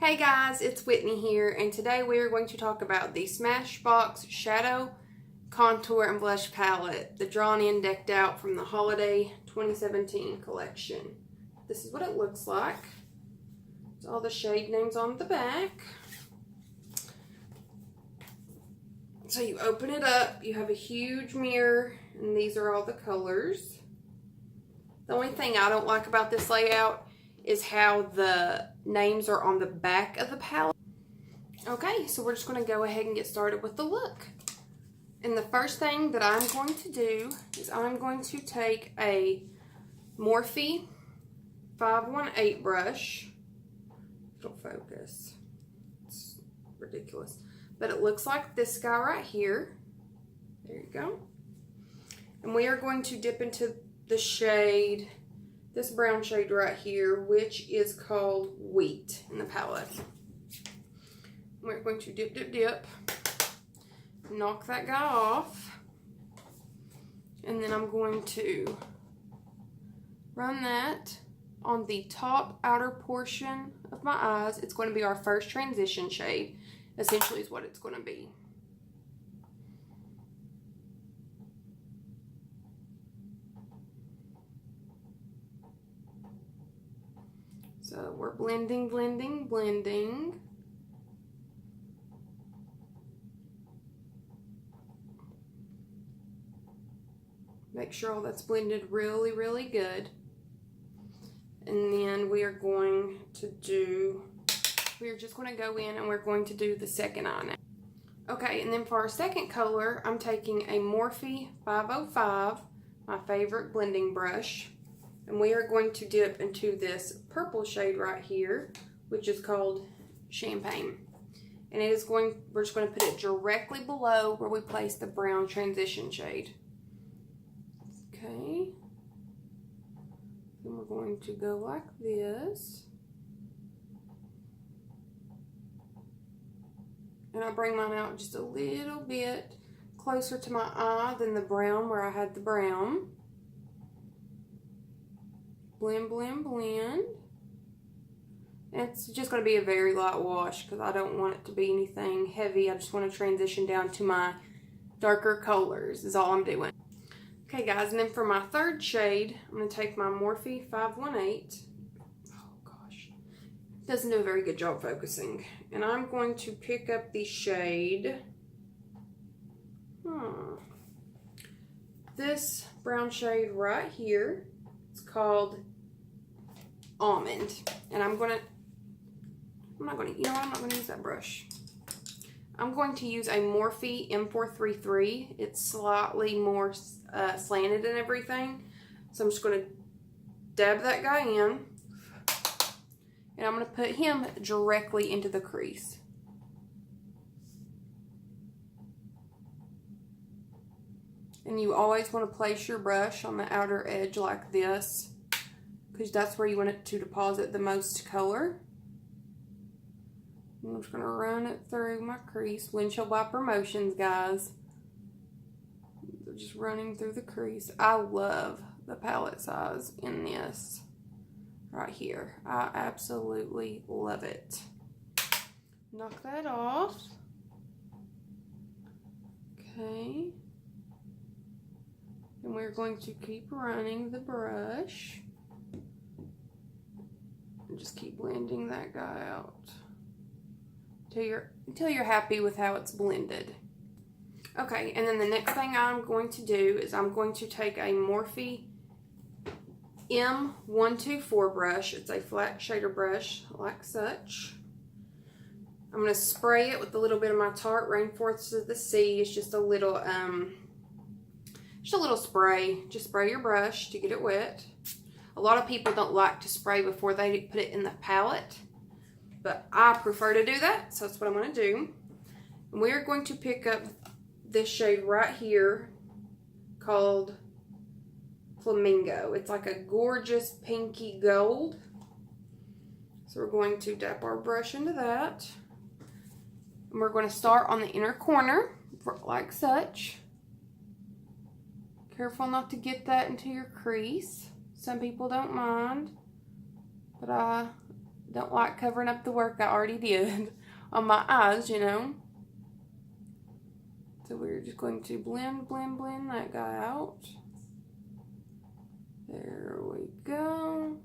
Hey guys, it's Whitney here, and today we are going to talk about the Smashbox Shadow Contour and Blush Palette, the Drawn In Decked Out from the Holiday 2017 collection. This is what it looks like. It's all the shade names on the back. So you open it up, you have a huge mirror, and these are all the colors. The only thing I don't like about this layout is how the names are on the back of the palette. Okay, so we're just going to go ahead and get started with the look. And the first thing that I'm going to do is I'm going to take a Morphe 518 brush. It'll focus. It's ridiculous. But it looks like this guy right here. There you go. And we are going to dip into the shade, this brown shade right here, which is called Wheat in the palette. We're going to dip, knock that guy off, and then I'm going to run that on the top outer portion of my eyes. It's going to be our first transition shade, essentially is what it's going to be. So we're blending, blending, blending. Make sure all that's blended really, really good. And then we are going to do, we're just going to go in and we're going to do the second eye now. Okay, and then for our second color, I'm taking a Morphe 505, my favorite blending brush. And we are going to dip into this purple shade right here, which is called Champagne. And it is going, we're just going to put it directly below where we place the brown transition shade. Okay. Then we're going to go like this. And I bring mine out just a little bit closer to my eye than the brown where I had the brown. Blend, blend, blend. And it's just going to be a very light wash because I don't want it to be anything heavy. I just want to transition down to my darker colors is all I'm doing. Okay guys, and then for my third shade, I'm going to take my Morphe 518. Oh gosh. It doesn't do a very good job focusing. And I'm going to pick up the shade. This brown shade right here. It's called Almond. And I'm not gonna use that brush. I'm going to use a Morphe M433. It's slightly more slanted and everything. So I'm just gonna dab that guy in. And I'm gonna put him directly into the crease. And you always want to place your brush on the outer edge like this, because that's where you want it to deposit the most color. And I'm just going to run it through my crease. Windshield wiper motions, guys. Just running through the crease. I love the palette size in this right here. I absolutely love it. Knock that off. Okay. And we're going to keep running the brush. And just keep blending that guy out. Until you're happy with how it's blended. Okay, and then the next thing I'm going to do is I'm going to take a Morphe M124 brush. It's a flat shader brush like such. I'm going to spray it with a little bit of my Tarte Rainforests of the Sea. It's just a little spray. Just spray your brush to get it wet. A lot of people don't like to spray before they put it in the palette, but I prefer to do that, so that's what I'm going to do. And we're going to pick up this shade right here called Flamingo. It's like a gorgeous pinky gold. So we're going to dip our brush into that. And we're going to start on the inner corner like such. Careful not to get that into your crease. Some people don't mind, but I Don't like covering up the work I already did on my eyes, you know. So we're just going to blend that guy out. There we go.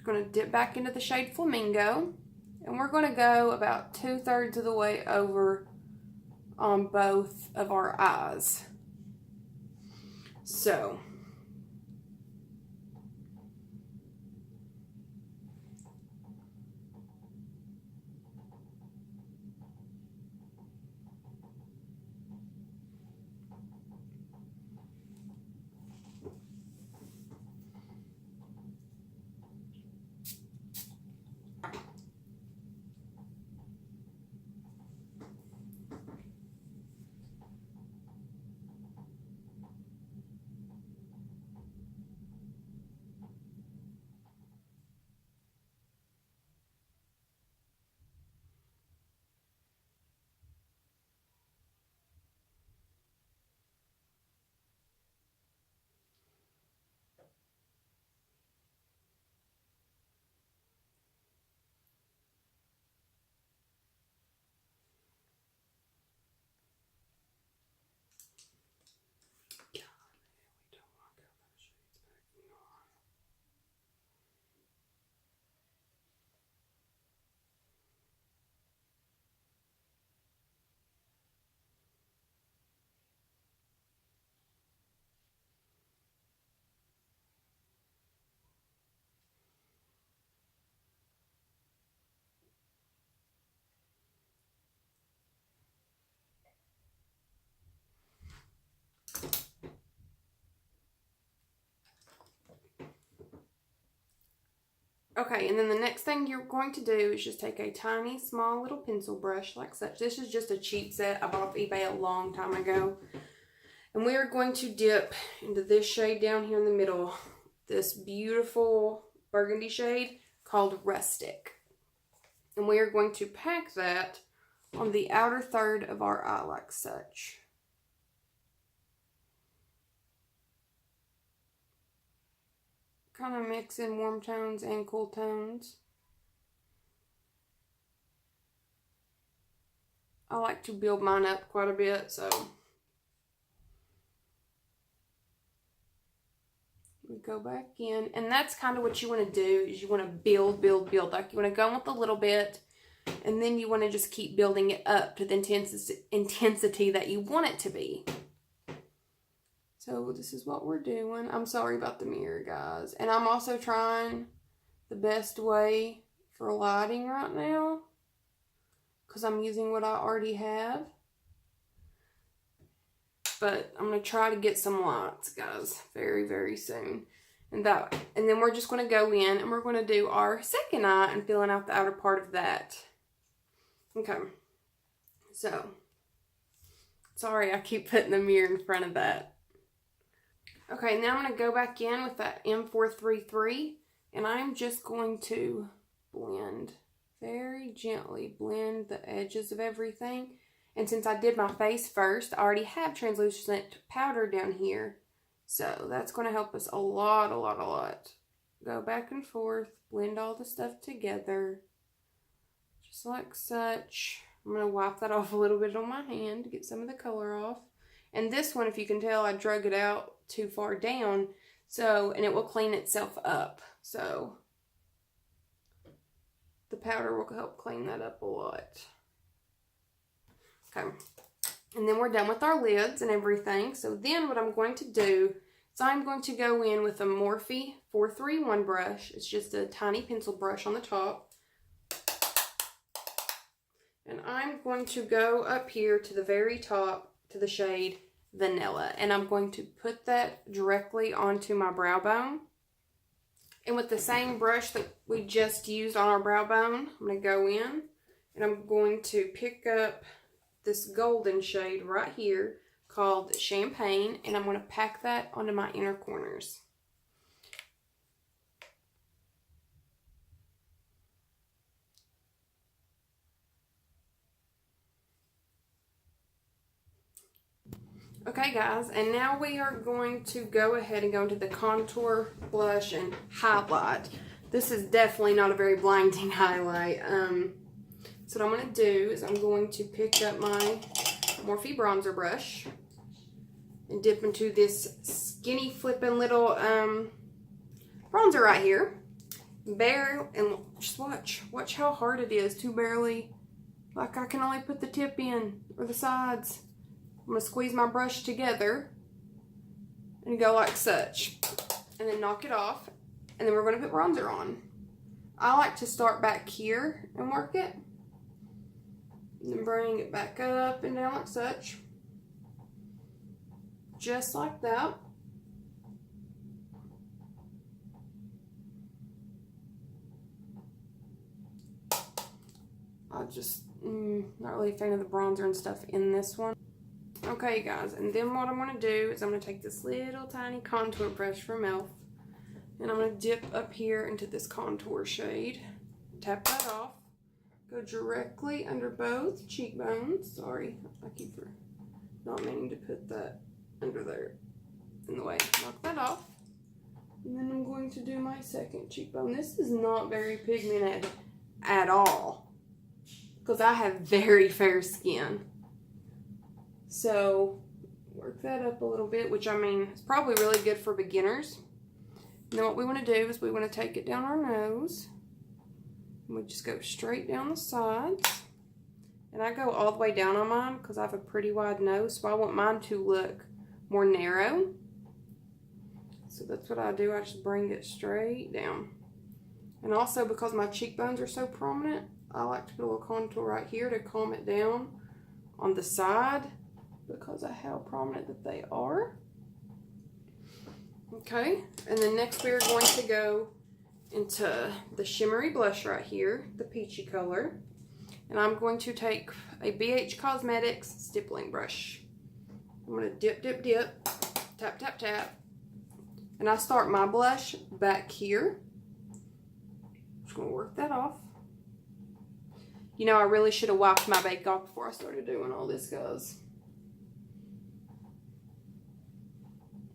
Going to dip back into the shade Flamingo. And we're going to go about 2/3 of the way over on both of our eyes. So okay, and then the next thing you're going to do is just take a tiny, small little pencil brush like such. This is just a cheap set I bought off eBay a long time ago. And we are going to dip into this shade down here in the middle. This beautiful burgundy shade called Rustic. And we are going to pack that on the outer third of our eye like such. Kind of mix in warm tones and cool tones. I like to build mine up quite a bit, so we go back in, and that's kind of what you want to do, is you want to build. Like you want to go in with a little bit, and then you want to just keep building it up to the intensity that you want it to be. So this is what we're doing. I'm sorry about the mirror, guys. And I'm also trying the best way for lighting right now, because I'm using what I already have. But I'm going to try to get some lights, guys, very, very soon. And then we're just going to go in and we're going to do our second eye and filling out the outer part of that. Okay. So, sorry I keep putting the mirror in front of that. Okay, now I'm going to go back in with that M433, and I'm just going to blend, very gently blend the edges of everything. And since I did my face first, I already have translucent powder down here. So that's going to help us a lot. Go back and forth, blend all the stuff together, just like such. I'm going to wipe that off a little bit on my hand to get some of the color off. And this one, if you can tell, I drug it out too far down, and it will clean itself up. So the powder will help clean that up a lot. Okay, and then we're done with our lids and everything. So then what I'm going to do is I'm going to go in with a Morphe 431 brush. It's just a tiny pencil brush on the top. And I'm going to go up here to the very top to the shade Vanilla. And I'm going to put that directly onto my brow bone. And with the same brush that we just used on our brow bone, I'm going to go in and I'm going to pick up this golden shade right here called Champagne, and I'm going to pack that onto my inner corners. Okay, guys, and now we are going to go ahead and go into the contour, blush, and highlight. This is definitely not a very blinding highlight. So what I'm going to do is I'm going to pick up my Morphe bronzer brush and dip into this skinny flipping little bronzer right here. And just watch how hard it is to barely, like I can only put the tip in or the sides. I'm going to squeeze my brush together and go like such, and then knock it off, and then we're going to put bronzer on. I like to start back here and work it, and then bring it back up and down like such, just like that. I just not really a fan of the bronzer and stuff in this one. Okay guys, and then what I'm going to do is I'm going to take this little tiny contour brush from e.l.f. and I'm going to dip up here into this contour shade, tap that off, go directly under both cheekbones. Sorry, I keep not meaning to put that under there in the way. Knock that off, and then I'm going to do my second cheekbone. This is not very pigmented at all, because I have very fair skin. So work that up a little bit, which I mean is probably really good for beginners. And then what we want to do is we want to take it down our nose. And we just go straight down the sides. And I go all the way down on mine because I have a pretty wide nose, so I want mine to look more narrow. So that's what I do. I just bring it straight down. And also because my cheekbones are so prominent, I like to put a little contour right here to calm it down on the side because of how prominent that they are. Okay, and then next we're going to go into the shimmery blush right here, the peachy color. And I'm going to take a BH Cosmetics stippling brush. I'm going to dip, dip, dip, tap, tap, tap. And I start my blush back here. Just going to work that off. You know, I really should have wiped my bake off before I started doing all this, guys.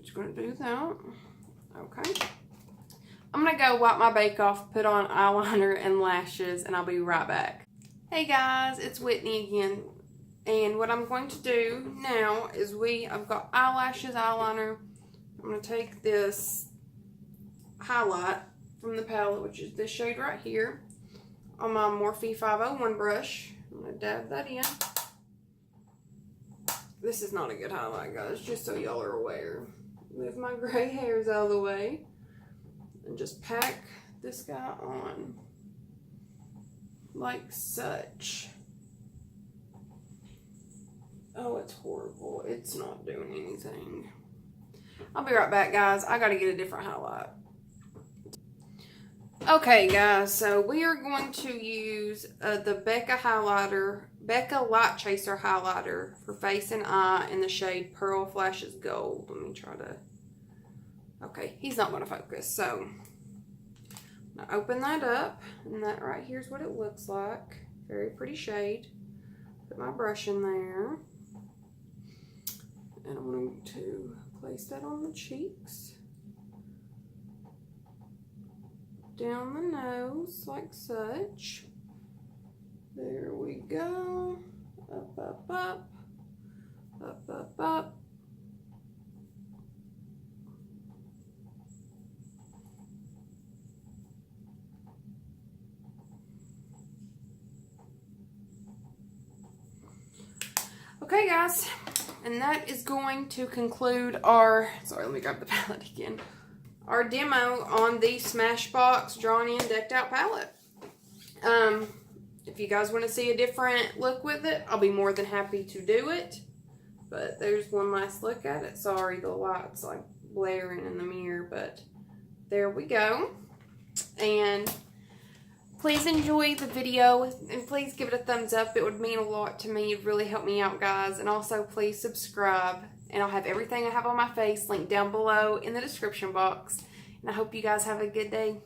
Just going to do that. Okay. I'm going to go wipe my bake off, put on eyeliner and lashes, and I'll be right back. Hey guys, it's Whitney again. And what I'm going to do now is I've got eyelashes, eyeliner. I'm going to take this highlight from the palette, which is this shade right here, on my Morphe 501 brush. I'm going to dab that in. This is not a good highlight, guys, just so y'all are aware. Move my gray hairs out of the way and just pack this guy on like such. Oh, it's horrible. It's not doing anything. I'll be right back, guys. I gotta get a different highlight. Okay, guys, so we are going to use the Becca Light Chaser highlighter for face and eye in the shade Pearl Flashes Gold. Let me try to... Okay, he's not going to focus, so... I'm going to open that up, and that right here is what it looks like. Very pretty shade. Put my brush in there. And I'm going to place that on the cheeks. Down the nose like such. There we go. Up, up, up. Up, up, up. Okay, guys. And that is going to conclude our... Sorry, let me grab the palette again. Our demo on the Smashbox Drawn In Decked Out palette. If you guys want to see a different look with it, I'll be more than happy to do it. But there's one last look at it. Sorry, the light's like blaring in the mirror, but there we go. And please enjoy the video, and please give it a thumbs up. It would mean a lot to me. It'd really help me out, guys. And also, please subscribe. And I'll have everything I have on my face linked down below in the description box. And I hope you guys have a good day.